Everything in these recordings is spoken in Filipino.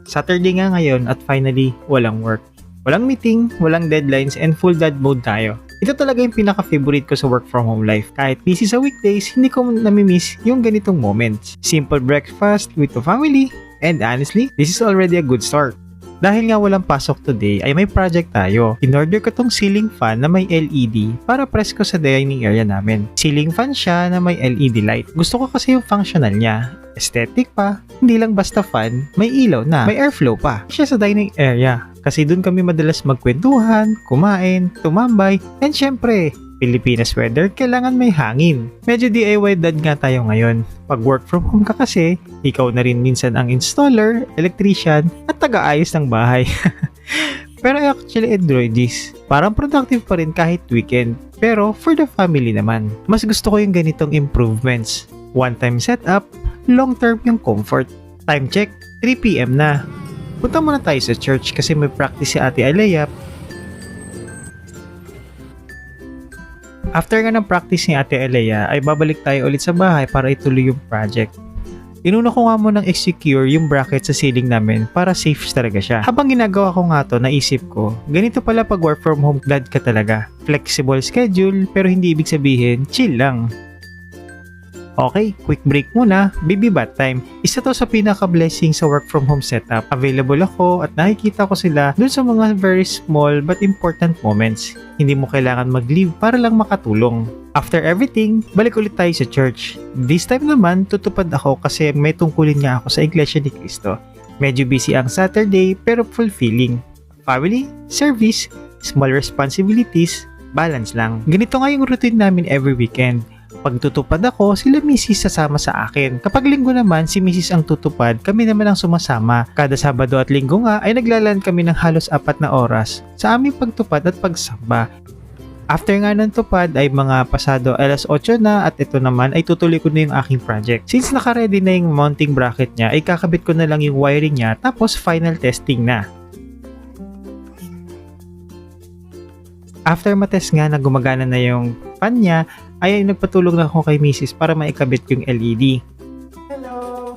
Saturday nga ngayon at finally, walang work. Walang meeting, walang deadlines, and full dad mode tayo. Ito talaga yung pinaka-favorite ko sa work from home life. Kahit busy sa weekdays, hindi ko namimiss yung ganitong moments. Simple breakfast with the family, and honestly, this is already a good start. Dahil nga walang pasok today, ay may project tayo. In-order ko tong ceiling fan na may LED para press ko sa dining area namin. Ceiling fan siya na may LED light. Gusto ko kasi yung functional niya. Aesthetic pa, hindi lang basta fan, may ilaw na, may airflow pa. Siya sa dining area, kasi dun kami madalas magkwentuhan, kumain, tumambay, and syempre, Pilipinas weather, kailangan may hangin. Medyo DIY dad nga tayo ngayon. Pag work from home ka kasi, ikaw na rin minsan ang installer, electrician, at taga-ayos ng bahay. Pero I actually enjoy this. Parang productive pa rin kahit weekend. Pero for the family naman, mas gusto ko yung ganitong improvements. One-time setup, long-term yung comfort. Time check, 3 PM na. Punta muna tayo sa church kasi may practice si Ate Alea. After nga ng practice ni Ate Alea, ay babalik tayo ulit sa bahay para ituloy yung project. Inuna ko nga munang i-secure yung bracket sa ceiling namin para safe talaga siya. Habang ginagawa ko nga to, naisip ko, ganito pala pag work from home dad ka talaga. Flexible schedule pero hindi ibig sabihin, chill lang. Okay, quick break muna, baby bath time. Isa to sa pinaka-blessing sa work from home setup. Available ako at nakikita ko sila dun sa mga very small but important moments. Hindi mo kailangan mag-leave para lang makatulong. After everything, balik ulit tayo sa church. This time naman, tutupad ako kasi may tungkulin nga ako sa Iglesia ni Cristo. Medyo busy ang Saturday pero fulfilling. Family, service, small responsibilities, balance lang. Ganito nga yung routine namin every weekend. Pag tutupad ako, sila misis sasama sa akin. Kapag linggo naman, si misis ang tutupad, kami naman ang sumasama. Kada Sabado at Linggo nga ay naglalaan kami ng halos 4 na oras sa aming pagtupad at pagsamba. After nga ng tupad ay mga pasado alas 8 na at ito naman ay tutuloy ko na yung aking project. Since naka-ready na yung mounting bracket niya, ay kakabit ko na lang yung wiring niya tapos final testing na. After matest nga na gumagana na yung fan niya, ay nagpatulong na ako kay Mrs. para maikabit yung LED. Hello!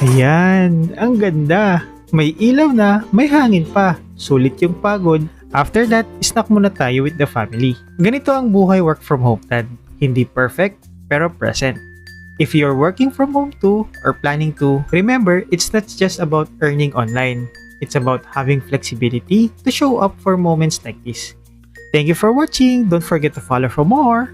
Ayan, ang ganda! May ilaw na, may hangin pa. Sulit yung pagod. After that, snack muna tayo with the family. Ganito ang buhay work from home dad. Hindi perfect, pero present. If you're working from home too, or planning to, remember, it's not just about earning online. It's about having flexibility to show up for moments like this. Thank you for watching. Don't forget to follow for more.